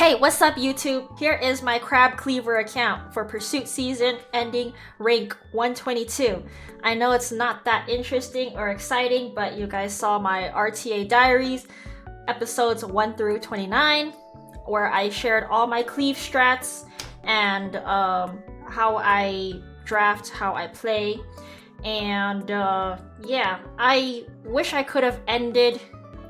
Hey, what's up YouTube? Here is my Crab Cleaver account for Pursuit Season ending rank 122. I know it's not that interesting or exciting, but you guys saw my RTA Diaries episodes 1 through 29 where I shared all my cleave strats and how I draft, how I play. And yeah, I wish I could have ended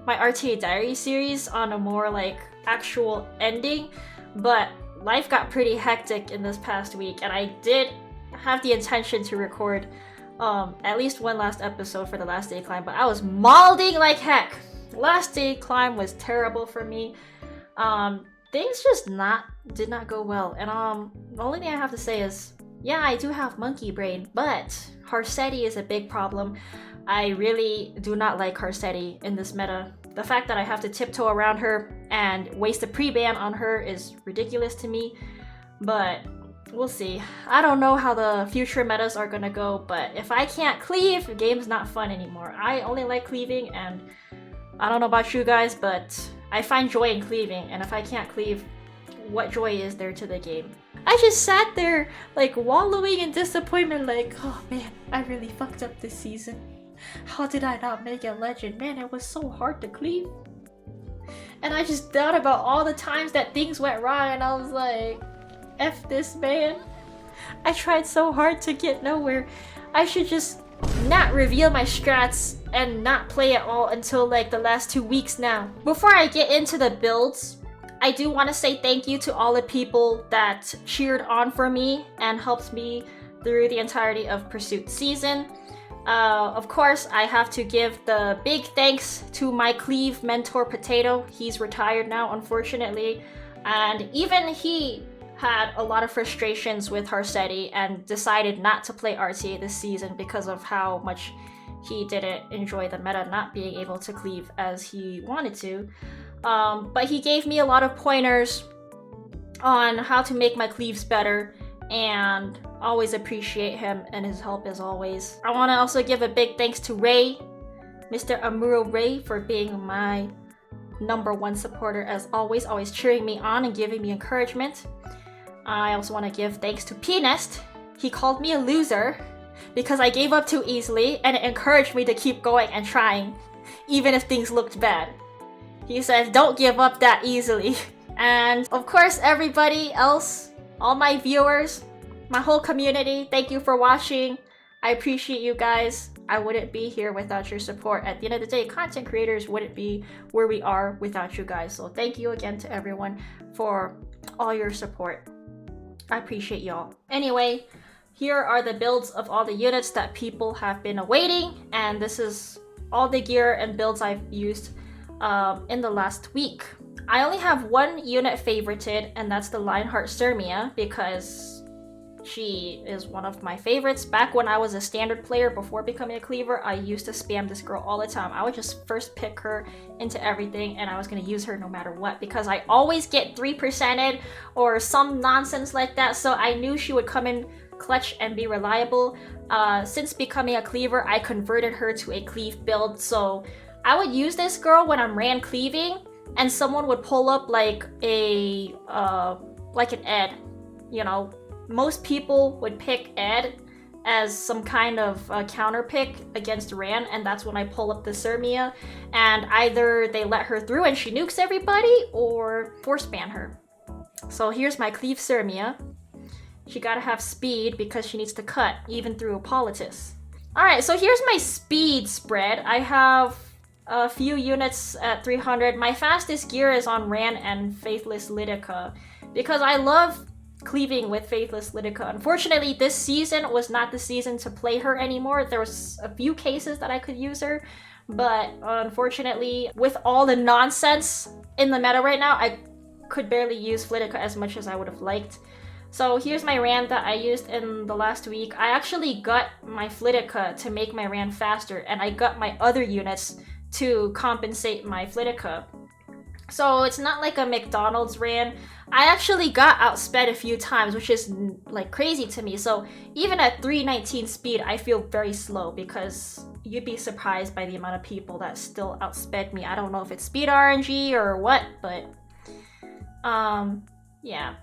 my RTA Diary series on a more like actual ending, but life got pretty hectic in this past week, and I did have the intention to record at least one last episode for the last day climb, but I was malding like heck. Last day climb was terrible for me. Things just did not go well, and the only thing I have to say is, yeah, I do have monkey brain, but Harsetti is a big problem. I really do not like Harsetti in this meta. The fact that I have to tiptoe around her and waste a pre-ban on her is ridiculous to me, but we'll see. I don't know how the future metas are gonna go, but if I can't cleave, the game's not fun anymore. I only like cleaving, and I don't know about you guys, but I find joy in cleaving, and if I can't cleave, what joy is there to the game? I just sat there like wallowing in disappointment, like, oh man, I really fucked up this season. How did I not make a legend? Man, it was so hard to cleave. And I just thought about all the times that things went wrong, and I was like, F this, man. I tried so hard to get nowhere. I should just not reveal my strats and not play at all until like the last 2 weeks now. Before I get into the builds, I do want to say thank you to all the people that cheered on for me and helped me through the entirety of Pursuit Season. Of course, I have to give the big thanks to my cleave mentor Potato. He's retired now, unfortunately, and even he had a lot of frustrations with Harsetti and decided not to play RTA this season because of how much he didn't enjoy the meta, not being able to cleave as he wanted to. But he gave me a lot of pointers on how to make my cleaves better, and always appreciate him and his help as always. I want to also give a big thanks to Ray, Mr. Amuro Ray, for being my #1 supporter as always cheering me on and giving me encouragement. I also want to give thanks to P-Nest. He called me a loser because I gave up too easily, and it encouraged me to keep going and trying, even if things looked bad. He says, don't give up that easily. And of course, everybody else, all my viewers, my whole community, thank you for watching. I appreciate you guys. I wouldn't be here without your support. At the end of the day, content creators wouldn't be where we are without you guys. So thank you again to everyone for all your support. I appreciate y'all. Anyway, here are the builds of all the units that people have been awaiting, and this is all the gear and builds I've used in the last week. I only have one unit favorited, and that's the Lionheart Sirmia, because she is one of my favorites. Back when I was a standard player before becoming a cleaver, I used to spam this girl all the time. I would just first pick her into everything, and I was going to use her no matter what, because I always get 3%ed or some nonsense like that, so I knew she would come in clutch and be reliable. Since becoming a cleaver, I converted her to a cleave build, so I would use this girl when I'm ran cleaving, and someone would pull up like a like an Ed. You know, most people would pick Ed as some kind of counter pick against Ran, and that's when I pull up the Sirmia, and either they let her through and she nukes everybody, or force ban her. So here's my cleave Sirmia. She gotta have speed because she needs to cut even through a Politis. Alright, so here's my speed spread. I have a few units at 300. My fastest gear is on Ran and Faithless Lidica because I love cleaving with Faithless Lidica. Unfortunately, this season was not the season to play her anymore. There was a few cases that I could use her, but unfortunately, with all the nonsense in the meta right now, I could barely use Lidica as much as I would have liked. So here's my Ran that I used in the last week. I actually got my Flitica to make my Ran faster, and I got my other units to compensate my Flitica. So it's not like a McDonald's Ran. I actually got outsped a few times, which is like crazy to me. So even at 319 speed, I feel very slow because you'd be surprised by the amount of people that still outsped me. I don't know if it's speed RNG or what, but Yeah.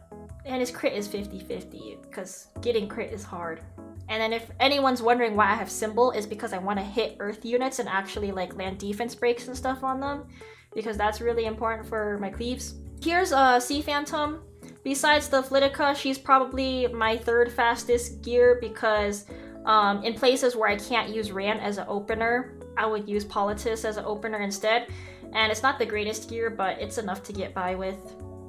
And his crit is 50-50, because getting crit is hard. And then if anyone's wondering why I have Symbol, is because I want to hit Earth units and actually like land defense breaks and stuff on them, because that's really important for my cleaves. Here's a Sea Phantom. Besides the Flitica, she's probably my third fastest gear, because in places where I can't use Ran as an opener, I would use Politis as an opener instead. And it's not the greatest gear, but it's enough to get by with.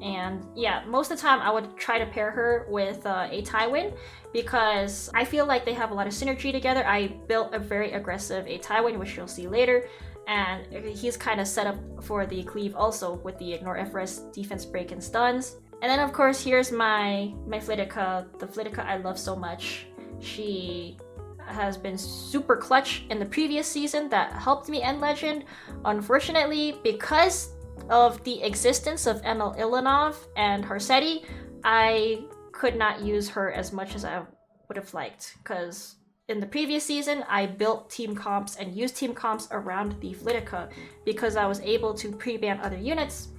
And yeah, most of the time I would try to pair her with a Tywin, because I feel like they have a lot of synergy together. I built a very aggressive a Tywin, which you'll see later, and he's kind of set up for the cleave also with the ignore FRS, defense break, and stuns. And then of course here's my Flitica, the Flitica I love so much. She has been super clutch in the previous season that helped me end Legend. Unfortunately, because of the existence of Emil Ilanov and Harsetti, I could not use her as much as I would have liked, because in the previous season I built team comps and used team comps around the Flitica because I was able to pre-ban other units.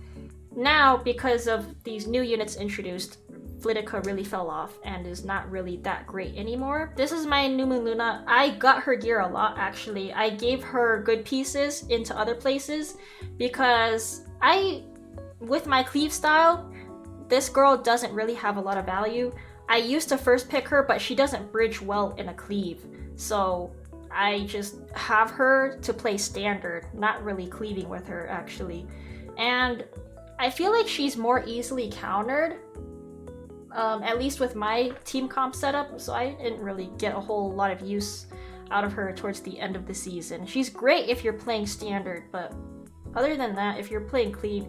Now, because of these new units introduced, Flitica really fell off and is not really that great anymore. This is my New Moon Luna. I got her gear a lot actually. I gave her good pieces into other places because with my cleave style, this girl doesn't really have a lot of value. I used to first pick her, but she doesn't bridge well in a cleave. So I just have her to play standard, not really cleaving with her actually. And I feel like she's more easily countered, at least with my team comp setup, so I didn't really get a whole lot of use out of her towards the end of the season. She's great if you're playing standard, but other than that, if you're playing cleave,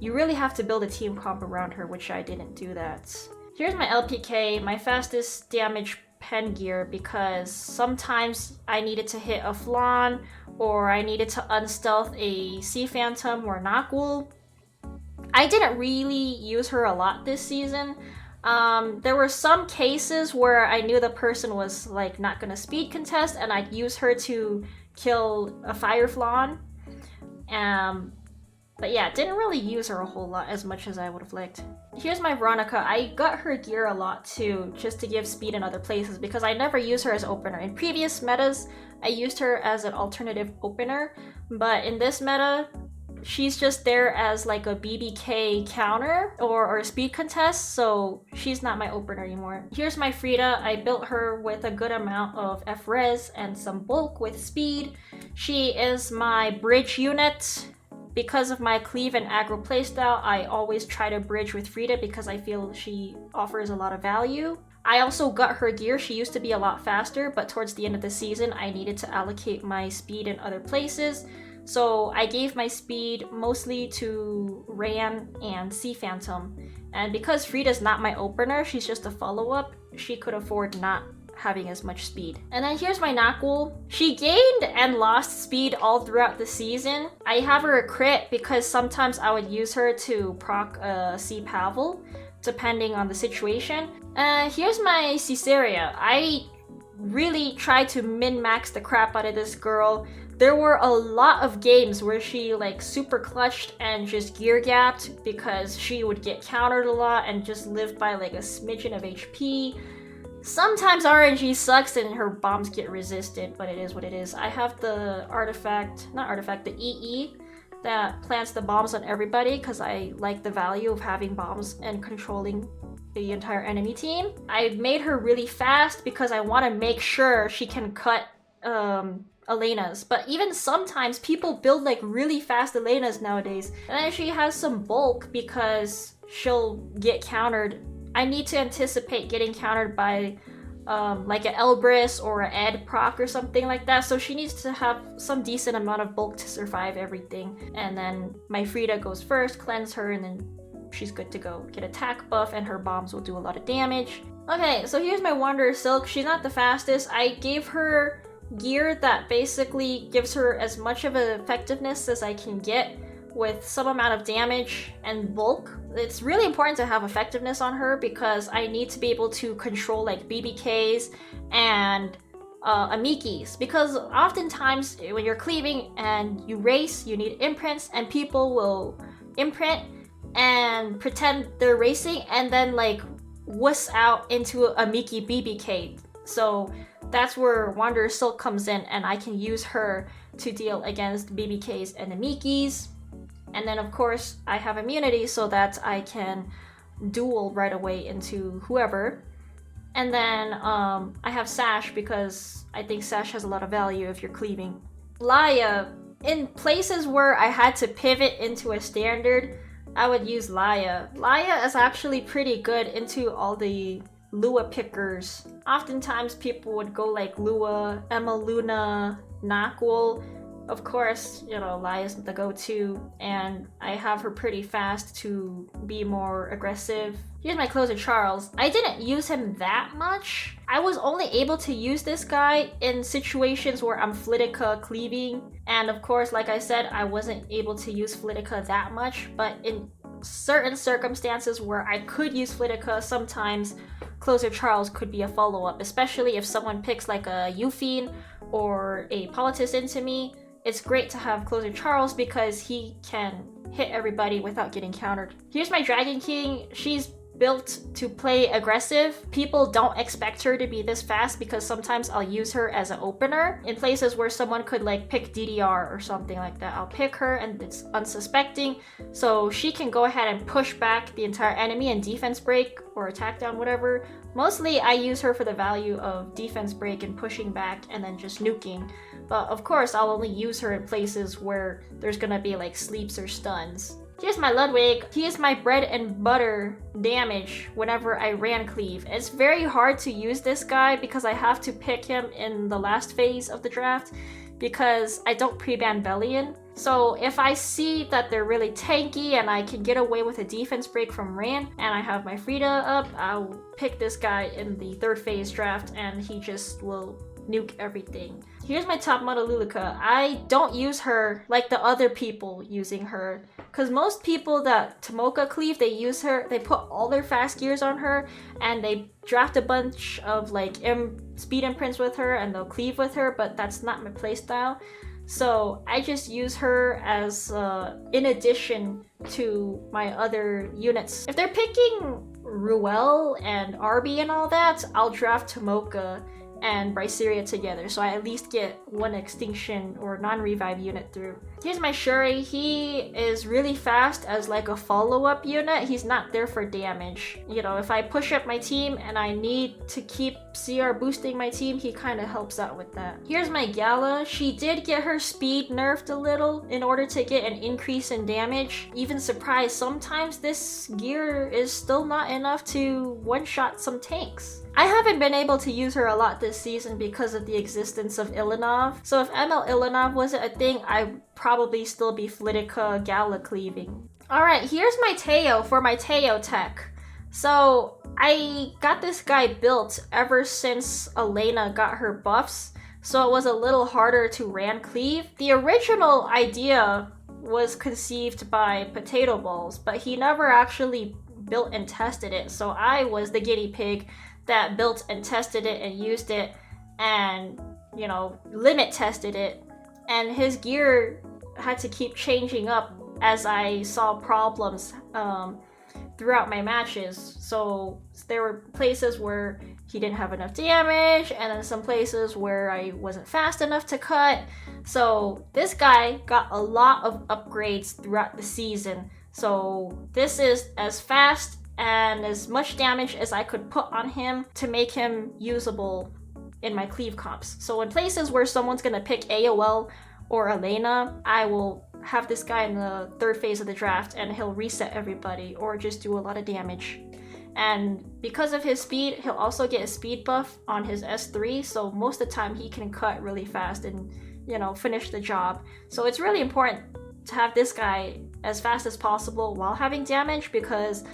you really have to build a team comp around her, which I didn't do that. Here's my LPK, my fastest damage pen gear, because sometimes I needed to hit a Flan, or I needed to unstealth a Sea Phantom or Nakul. I didn't really use her a lot this season. There were some cases where I knew the person was like not gonna speed contest, and I'd use her to kill a Fire Flan. But yeah, didn't really use her a whole lot as much as I would have liked. Here's my Veronica. I got her gear a lot too, just to give speed in other places, because I never used her as opener. In previous metas, I used her as an alternative opener, but in this meta, she's just there as like a BBK counter or a speed contest, so she's not my opener anymore. Here's my Frida. I built her with a good amount of F-Res and some bulk with speed. She is my bridge unit. Because of my cleave and aggro playstyle, I always try to bridge with Frida because I feel she offers a lot of value. I also got her gear. She used to be a lot faster, but towards the end of the season, I needed to allocate my speed in other places. So I gave my speed mostly to Ran and Sea Phantom. And because Frida's not my opener, she's just a follow-up, she could afford not having as much speed. And then here's my Nakul. She gained and lost speed all throughout the season. I have her a crit because sometimes I would use her to proc Sea Pavel, depending on the situation. Here's my Caesarea. I really tried to min-max the crap out of this girl. There were a lot of games where she like super clutched and just gear gapped because she would get countered a lot and just live by like a smidgen of HP. Sometimes RNG sucks and her bombs get resistant, but it is what it is. I have the the EE that plants the bombs on everybody because I like the value of having bombs and controlling the entire enemy team. I made her really fast because I want to make sure she can cut Elena's, but even sometimes people build like really fast Elena's nowadays, and then she has some bulk because she'll get countered. I need to anticipate getting countered by like an Elbrus or an Ed proc or something like that, so she needs to have some decent amount of bulk to survive everything. And then my Frida goes first, cleanse her, and then she's good to go. Get attack buff and her bombs will do a lot of damage. Okay, so here's my Wanderer Silk. She's not the fastest. I gave her gear that basically gives her as much of an effectiveness as I can get with some amount of damage and bulk. It's really important to have effectiveness on her because I need to be able to control like BBKs and Amikis, because oftentimes when you're cleaving and you race, you need imprints and people will imprint and pretend they're racing, and then like wuss out into a Miki BBK. So that's where Wanderer Silk comes in, and I can use her to deal against BBKs and the Mikis. And then of course I have immunity so that I can duel right away into whoever. And then I have Sash because I think Sash has a lot of value if you're cleaving. Laya, in places where I had to pivot into a standard, I would use Laya. Laya is actually pretty good into all the Lua pickers. Oftentimes people would go like Lua, Emma Luna, Naquil. Of course, you know, Laya's the go-to, and I have her pretty fast to be more aggressive. Here's my closer, Charles. I didn't use him that much. I was only able to use this guy in situations where I'm Flitica cleaving, and of course, like I said, I wasn't able to use Flitica that much, but in certain circumstances where I could use Flitica, sometimes closer Charles could be a follow-up, especially if someone picks like a Euphine or a Politis into me. It's great to have closer Charles because he can hit everybody without getting countered. Here's my Dragon King. She's built to play aggressive. People don't expect her to be this fast because sometimes I'll use her as an opener. In places where someone could like pick DDR or something like that, I'll pick her and it's unsuspecting. So she can go ahead and push back the entire enemy and defense break or attack down, whatever. Mostly I use her for the value of defense break and pushing back and then just nuking. But of course I'll only use her in places where there's gonna be like sleeps or stuns. Here's my Ludwig. He is my bread and butter damage whenever I ran cleave. It's very hard to use this guy because I have to pick him in the last phase of the draft because I don't pre-ban Bellion. So if I see that they're really tanky and I can get away with a defense break from Ran and I have my Frida up, I'll pick this guy in the third phase draft and he just will nuke everything. Here's my top model Luluka. I don't use her like the other people using her, because most people that Tomoka cleave, they use her, they put all their fast gears on her and they draft a bunch of like speed imprints with her and they'll cleave with her, but that's not my playstyle. So I just use her as in addition to my other units. If they're picking Ruel and Arby and all that, I'll draft Tomoka and Bryceria together, so I at least get one extinction or non-revive unit through. Here's my Shuri. He is really fast as like a follow-up unit. He's not there for damage. You know, if I push up my team and I need to keep CR boosting my team, he kind of helps out with that. Here's my Gala. She did get her speed nerfed a little in order to get an increase in damage. Even surprised, sometimes this gear is still not enough to one-shot some tanks. I haven't been able to use her a lot this season because of the existence of Ilanov. So if ML Ilanov wasn't a thing, I'd probably still be Flitica Gala cleaving. Alright, here's my Teo for my Teo tech. So I got this guy built ever since Elena got her buffs, so it was a little harder to ran cleave. The original idea was conceived by Potato Balls, but he never actually built and tested it, so I was the guinea pig that built and tested it and used it and, you know, limit tested it. And his gear had to keep changing up as I saw problems throughout my matches. So there were places where he didn't have enough damage and then some places where I wasn't fast enough to cut. So this guy got a lot of upgrades throughout the season. So this is as fast and as much damage as I could put on him to make him usable in my cleave comps. So in places where someone's gonna pick AOL or Elena, I will have this guy in the third phase of the draft and he'll reset everybody or just do a lot of damage. And because of his speed, he'll also get a speed buff on his S3, so most of the time he can cut really fast and, you know, finish the job. So it's really important to have this guy as fast as possible while having damage because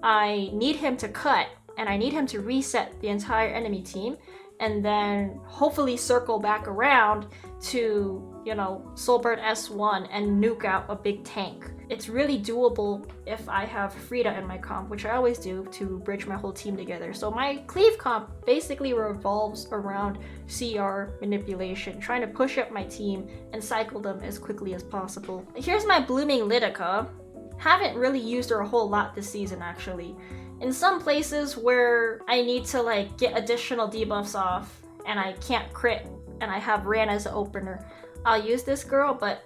I need him to cut and I need him to reset the entire enemy team and then hopefully circle back around to, you know, Soulbird S1 and nuke out a big tank. It's really doable if I have Frida in my comp, which I always do to bridge my whole team together. So my cleave comp basically revolves around CR manipulation, trying to push up my team and cycle them as quickly as possible. Here's my blooming Lidica. haven't really used her a whole lot this season actually. In some places where I need to like get additional debuffs off and I can't crit and I have Ran as an opener, I'll use this girl, but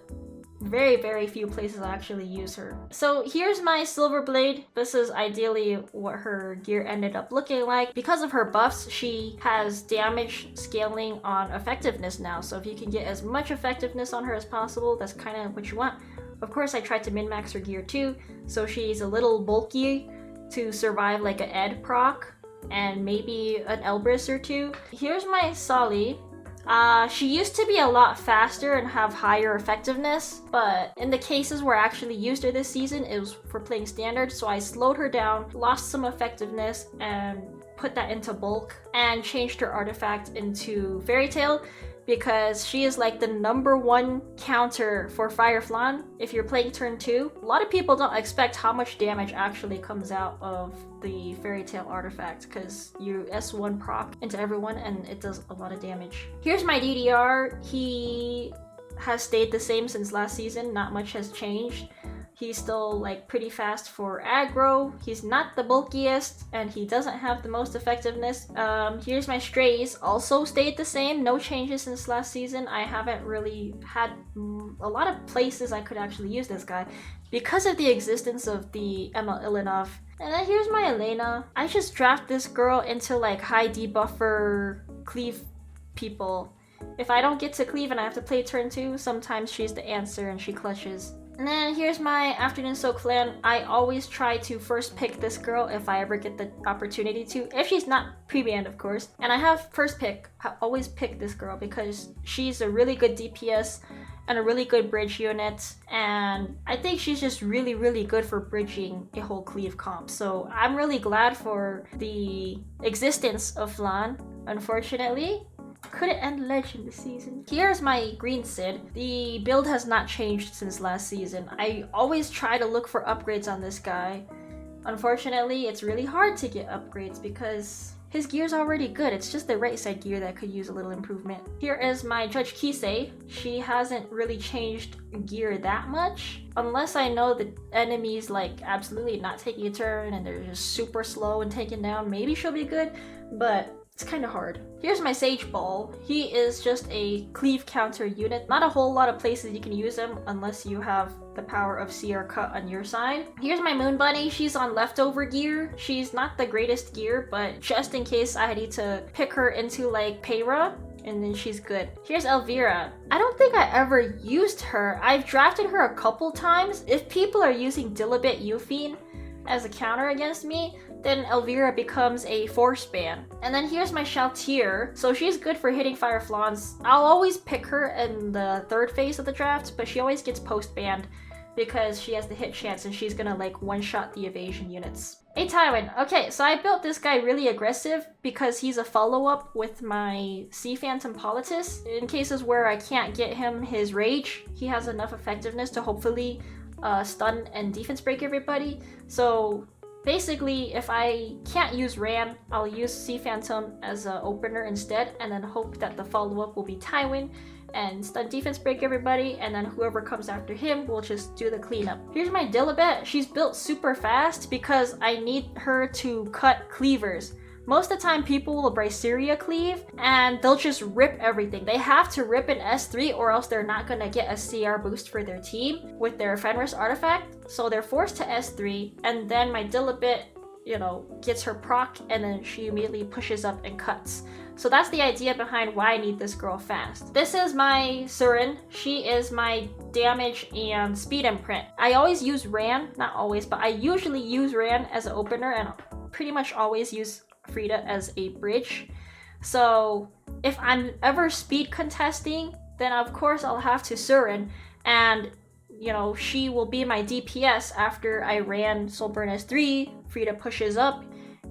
very few places I actually use her. So here's my Silver Blade. This is ideally what her gear ended up looking like. Because of her buffs, she has damage scaling on effectiveness now. So if you can get as much effectiveness on her as possible, that's kind of what you want. Of course, I tried to min-max her gear too, so she's a little bulky to survive like an Ed proc and maybe an Elbrus or two. Here's my Solly. She used to be a lot faster and have higher effectiveness, but in the cases where I actually used her this season, it was for playing standard, so I slowed her down, lost some effectiveness, and put that into bulk, and changed her artifact into Fairy Tail, because she is like the #1 counter for Fire Flan if you're playing turn 2. A lot of people don't expect how much damage actually comes out of the Fairy Tail artifact, because you S1 proc into everyone and it does a lot of damage. Here's my DDR. He has stayed the same since last season, not much has changed. He's still like pretty fast for aggro. He's not the bulkiest and he doesn't have the most effectiveness. Here's my strays, also stayed the same, no changes since last season. I haven't really had a lot of places I could actually use this guy because of the existence of the Emma Ilinov. And then here's my Elena. I just draft this girl into like high debuffer cleave people. If I don't get to cleave and I have to play turn 2, sometimes she's the answer and she clutches. And then here's my Afternoon Soak Flan. I always try to first pick this girl if I ever get the opportunity to. If she's not pre-banned, of course. And I have first pick. I always pick this girl because she's a really good DPS and a really good bridge unit. And I think she's just really good for bridging a whole cleave comp. So I'm really glad for the existence of Flan. Unfortunately, couldn't end legend this season. Here's my green Sid. The build has not changed since last season. I always try to look for upgrades on this guy. Unfortunately, it's really hard to get upgrades because his gear's already good. It's just the right side gear that could use a little improvement. Here is my Judge Kisei. She hasn't really changed gear that much. Unless I know the enemy's like absolutely not taking a turn and they're just super slow and taken down, maybe she'll be good, but it's kind of hard. Here's my Sage Ball. He is just a cleave counter unit. Not a whole lot of places you can use him unless you have the power of CR Cut on your side. Here's my Moon Bunny. She's on leftover gear. She's not the greatest gear, but just in case I need to pick her into like Peyra, and then she's good. Here's Elvira. I don't think I ever used her. I've drafted her a couple times. If people are using Dilibit Euphine as a counter against me, then Elvira becomes a force ban. And then here's my Shaltir. So she's good for hitting Fire Flans. I'll always pick her in the third phase of the draft, but she always gets post banned because she has the hit chance and she's gonna like one-shot the evasion units. Hey Tywin. Okay, so I built this guy really aggressive because he's a follow-up with my Sea Phantom Politis. In cases where I can't get him his rage, he has enough effectiveness to hopefully stun and defense break everybody. So basically, if I can't use Ran, I'll use Sea Phantom as an opener instead, and then hope that the follow-up will be Tywin and stun defense break everybody, and then whoever comes after him will just do the cleanup. Here's my Dilibet. She's built super fast because I need her to cut cleavers. Most of the time people will Braceria cleave and they'll just rip everything. They have to rip an S3 or else they're not gonna get a CR boost for their team with their Fenris artifact. So they're forced to S3, and then my Dilibit, you know, gets her proc and then she immediately pushes up and cuts. So that's the idea behind why I need this girl fast. This is my Surin. She is my damage and speed imprint. I always use Ran, not always, but I usually use Ran as an opener and pretty much always use Frida as a bridge. So if I'm ever speed contesting, then of course I'll have to Surin, and you know, she will be my DPS after I ran Soulburn S3, Frida pushes up,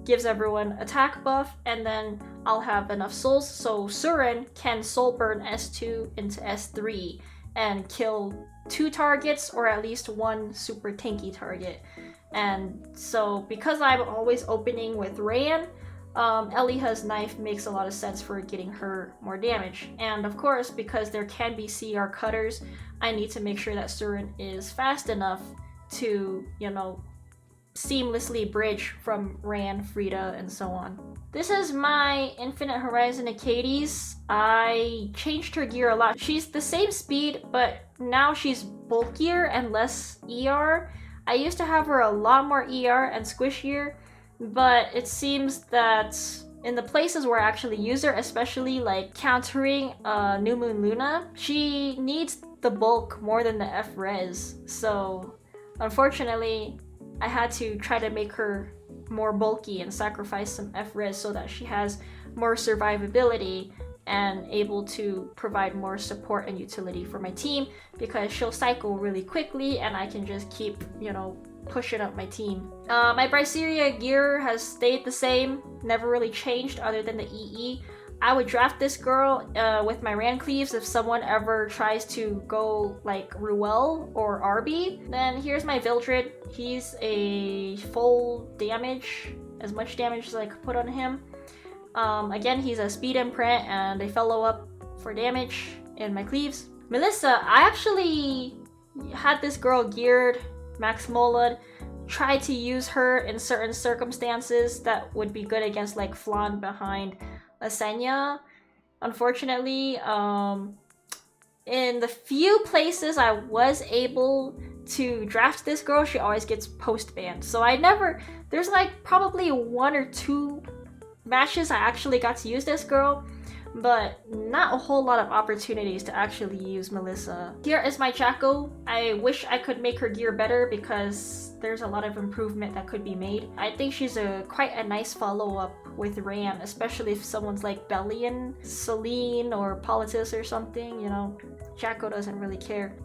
gives everyone attack buff, and then I'll have enough souls so Surin can Soulburn S2 into S3 and kill 2 targets or at least 1 super tanky target. And so because I'm always opening with Ran, Eliha's knife makes a lot of sense for getting her more damage. And of course, because there can be CR cutters, I need to make sure that Surin is fast enough to, you know, seamlessly bridge from Ran, Frida, and so on. This is my Infinite Horizon Acades. I changed her gear a lot. She's the same speed, but now she's bulkier and less ER. I used to have her a lot more ER and squishier, but it seems that in the places where I actually use her, especially like countering New Moon Luna, she needs the bulk more than the F-res. So unfortunately, I had to try to make her more bulky and sacrifice some F-res so that she has more survivability and able to provide more support and utility for my team, because she'll cycle really quickly and I can just keep, you know, pushing up my team. My Braceria gear has stayed the same, never really changed other than the EE. I would draft this girl with my Ran Cleaves if someone ever tries to go like Ruel or Arby. Then here's my Vildred. He's a full damage, as much damage as I could put on him. Again, he's a speed imprint and a fellow up for damage in my Cleaves. Melissa, I actually had this girl geared Max Molad. Tried to use her in certain circumstances that would be good against like Flan behind Asenya. Unfortunately, in the few places I was able to draft this girl, she always gets post-banned. So there's like probably 1 or 2 matches I actually got to use this girl, but not a whole lot of opportunities to actually use Melissa. Here is my Jacko. I wish I could make her gear better because there's a lot of improvement that could be made. I think she's quite a nice follow-up with Ran, especially if someone's like Bellion, Celine, or Politis or something, you know. Jacko doesn't really care.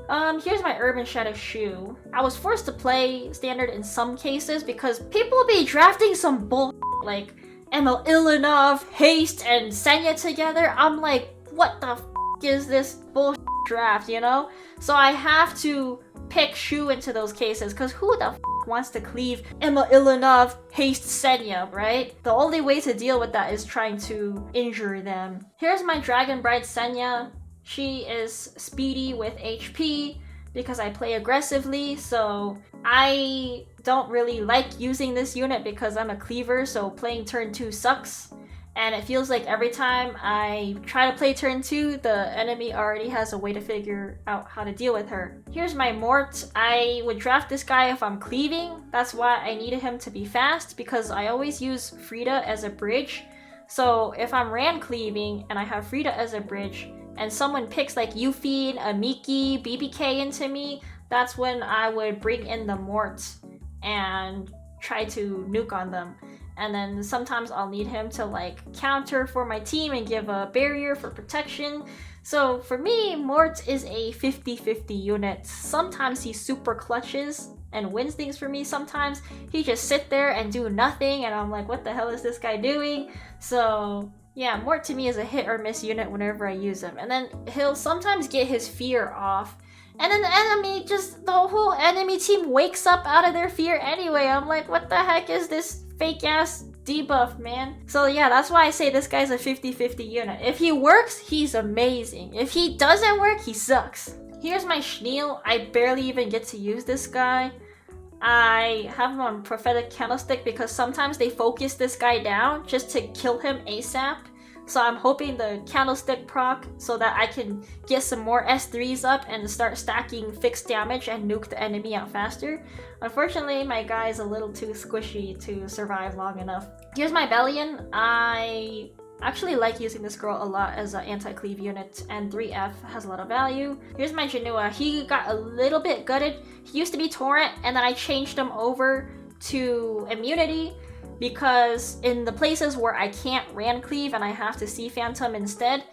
Here's my Urban Shadow shoe. I was forced to play standard in some cases because people be drafting some bull like Emil Ilinov, Haste, and Senya together. I'm like, what the is this bull draft, you know? So I have to pick Shu into those cases, because who the wants to cleave Emil Ilinov, Haste, Senya, right? The only way to deal with that is trying to injure them. Here's my Dragon Bride Senya. She is speedy with HP because I play aggressively, so I don't really like using this unit because I'm a cleaver, so playing turn 2 sucks. And it feels like every time I try to play turn 2, the enemy already has a way to figure out how to deal with her. Here's my Mort. I would draft this guy if I'm cleaving. That's why I needed him to be fast, because I always use Frida as a bridge. So if I'm Ran cleaving and I have Frida as a bridge, and someone picks like Yuffie, Amiki, BBK into me, that's when I would bring in the Mort and try to nuke on them. And then sometimes I'll need him to like counter for my team and give a barrier for protection. So for me, Mort is a 50-50 unit. Sometimes he super clutches and wins things for me. Sometimes he just sit there and do nothing and I'm like, what the hell is this guy doing? So yeah, Mort to me is a hit or miss unit whenever I use him. And then he'll sometimes get his fear off, and then the enemy, the whole enemy team wakes up out of their fear anyway. I'm like, what the heck is this fake ass debuff, man? So yeah, that's why I say this guy's a 50-50 unit. If he works, he's amazing. If he doesn't work, he sucks. Here's my Schneel. I barely even get to use this guy. I have him on Prophetic Candlestick because sometimes they focus this guy down just to kill him ASAP. So I'm hoping the Candlestick proc so that I can get some more S3s up and start stacking fixed damage and nuke the enemy out faster. Unfortunately, my guy is a little too squishy to survive long enough. Here's my Bellion. I actually like using this girl a lot as an anti-cleave unit, and 3F has a lot of value. Here's my Janua. He got a little bit gutted. He used to be Torrent, and then I changed him over to Immunity because in the places where I can't Ran Cleave and I have to see Phantom instead,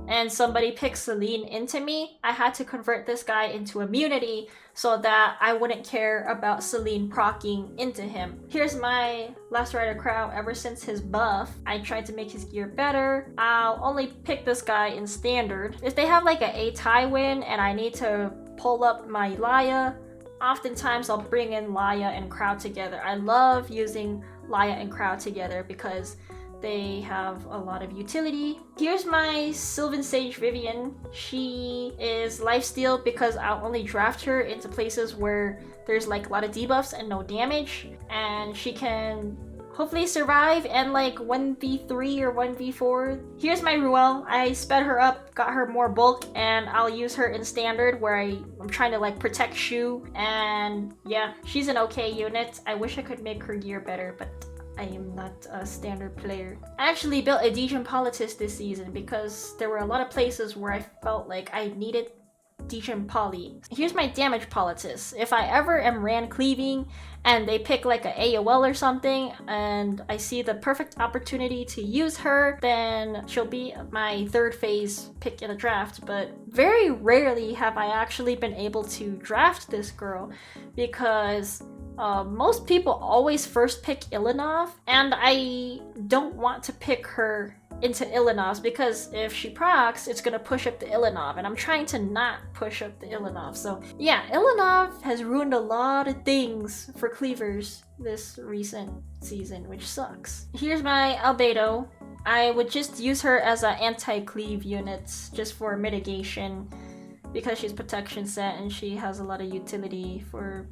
and somebody picks Celine into me, I had to convert this guy into Immunity so that I wouldn't care about Celine procking into him. Here's my Last Rider Crow. Ever since his buff, I tried to make his gear better. I'll only pick this guy in Standard. If they have like a tie win and I need to pull up my Laya, oftentimes I'll bring in Laya and Crow together. I love using Laya and Crow together because They have a lot of utility. Here's my Sylvan Sage Vivian. She is lifesteal because I'll only draft her into places where there's like a lot of debuffs and no damage. And she can hopefully survive and like 1v3 or 1v4. Here's my Ruel. I sped her up, got her more bulk, and I'll use her in standard where I'm trying to like protect Shu. And yeah, she's an okay unit. I wish I could make her gear better, but I am not a standard player. I actually built a Degen Politis this season because there were a lot of places where I felt like I needed Degen Poly. Here's my damage Politis. If I ever am ran cleaving and they pick like a AOL or something and I see the perfect opportunity to use her, then she'll be my third phase pick in a draft. But very rarely have I actually been able to draft this girl because most people always first pick Ilinov, and I don't want to pick her into Ilinovs because if she procs, it's gonna push up the Ilinov, and I'm trying to not push up the Ilinov. So yeah, Ilinov has ruined a lot of things for cleavers this recent season, which sucks. Here's my Albedo. I would just use her as an anti-cleave unit just for mitigation because she's protection set and she has a lot of utility for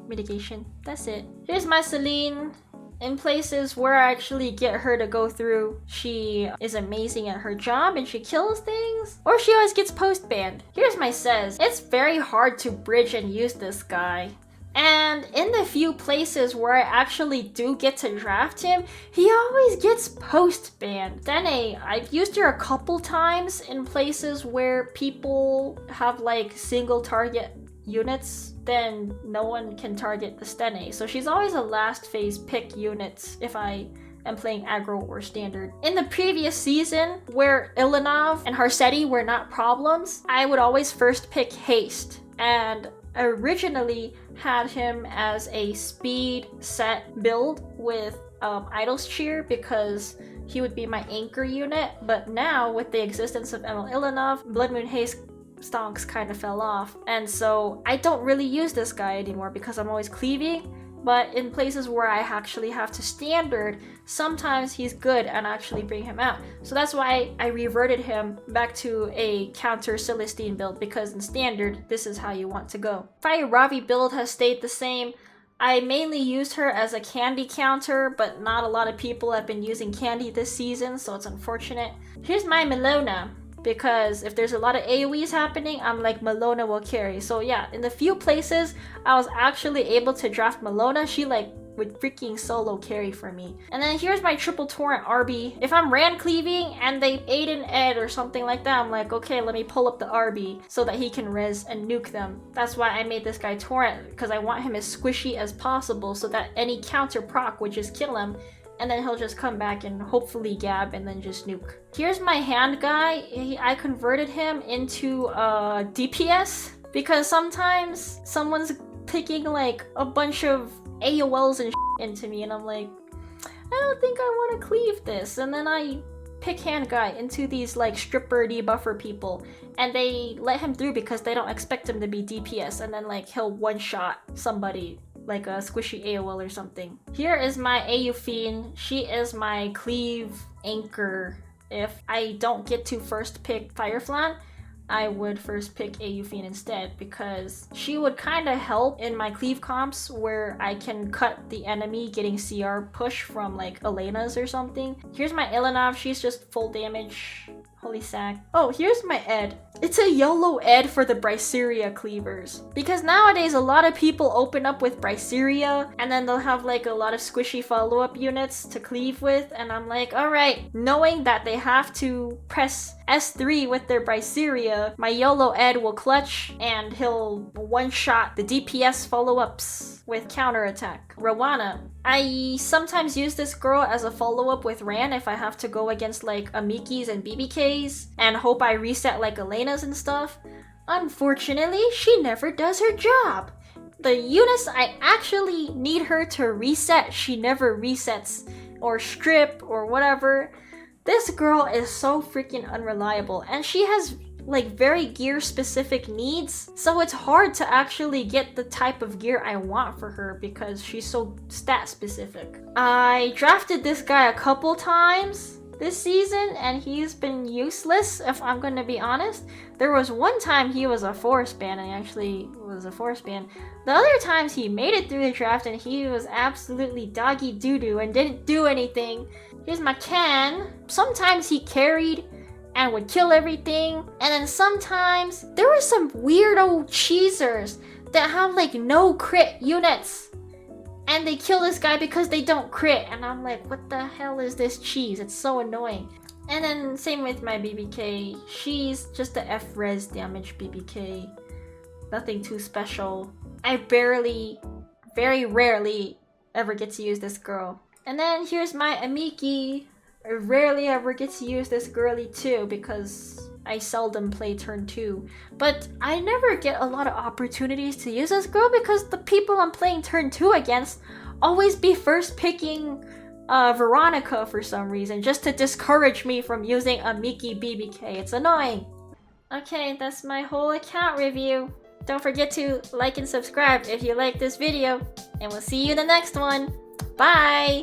mitigation. That's it. Here's my Celine. In places where I actually get her to go through, she is amazing at her job and she kills things, or she always gets post-banned. Here's my Says. It's very hard to bridge and use this guy. And in the few places where I actually do get to draft him, he always gets post-banned. Dene, I've used her a couple times in places where people have like single target units, then no one can target the Stene. So she's always a last phase pick unit if I am playing aggro or standard. In the previous season, where Ilinov and Harsetti were not problems, I would always first pick Haste. And originally had him as a speed set build with Idol's Cheer because he would be my anchor unit. But now with the existence of Emil Ilinov, Blood Moon Haste stonks kind of fell off, and so I don't really use this guy anymore because I'm always cleaving. But in places where I actually have to standard, sometimes he's good and I actually bring him out. So that's why I reverted him back to a counter Celestine build, because in standard, this is how you want to go. Fire Ravi build has stayed the same. I mainly used her as a candy counter, but not a lot of people have been using candy this season, so it's unfortunate. Here's my Melona. Because if there's a lot of AoEs happening, I'm like, Melona will carry. So yeah, in the few places I was actually able to draft Melona, she like would freaking solo carry for me. And then here's my triple torrent RB. If I'm ran cleaving and they aid in Ed or something like that, I'm like, okay, let me pull up the RB so that he can res and nuke them. That's why I made this guy torrent, because I want him as squishy as possible so that any counter proc would just kill him. And then he'll just come back and hopefully gab and then just nuke. Here's my hand guy. I converted him into DPS because sometimes someone's picking like a bunch of AOLs and into me and I'm like, I don't think I want to cleave this. And then I pick hand guy into these like stripper debuffer people and they let him through because they don't expect him to be DPS, and then like he'll one-shot somebody like a squishy AOL or something. Here is my AU Fiend. She is my cleave anchor. If I don't get to first pick Fireflan, I would first pick AU Fiend instead because she would kind of help in my cleave comps where I can cut the enemy getting CR push from like Elena's or something. Here's my Ilinov. She's just full damage. Holy sack. Oh, here's my Ed. It's a YOLO Ed for the Bryceria cleavers. Because nowadays a lot of people open up with Bryceria and then they'll have like a lot of squishy follow-up units to cleave with, and I'm like, alright, knowing that they have to press S3 with their Bryceria, my YOLO Ed will clutch and he'll one-shot the DPS follow-ups with counterattack. Rowana. I sometimes use this girl as a follow-up with Ran if I have to go against like Amikis and BBKs and hope I reset like Elena's and stuff. Unfortunately, she never does her job. The units I actually need her to reset, she never resets, or strip or whatever. This girl is so freaking unreliable, and she has like very gear specific needs, so it's hard to actually get the type of gear I want for her because she's so stat specific. I drafted this guy a couple times this season and he's been useless, if I'm gonna be honest. There was one time he was a forest ban and he actually was a forest ban. The other times he made it through the draft and he was absolutely doggy doo-doo and didn't do anything. Here's my can. Sometimes he carried and would kill everything, and then sometimes there were some weirdo cheesers that have like no crit units and they kill this guy because they don't crit, and I'm like, what the hell is this cheese? It's so annoying. And then same with my BBK. She's just a F-res damage BBK. Nothing too special. I very rarely ever get to use this girl. And then here's my Amiki. I rarely ever get to use this girly too because I seldom play turn 2. But I never get a lot of opportunities to use this girl because the people I'm playing turn 2 against always be first picking Veronica for some reason, just to discourage me from using Amiki BBK. It's annoying. Okay, that's my whole account review. Don't forget to like and subscribe if you like this video, and we'll see you in the next one. Bye!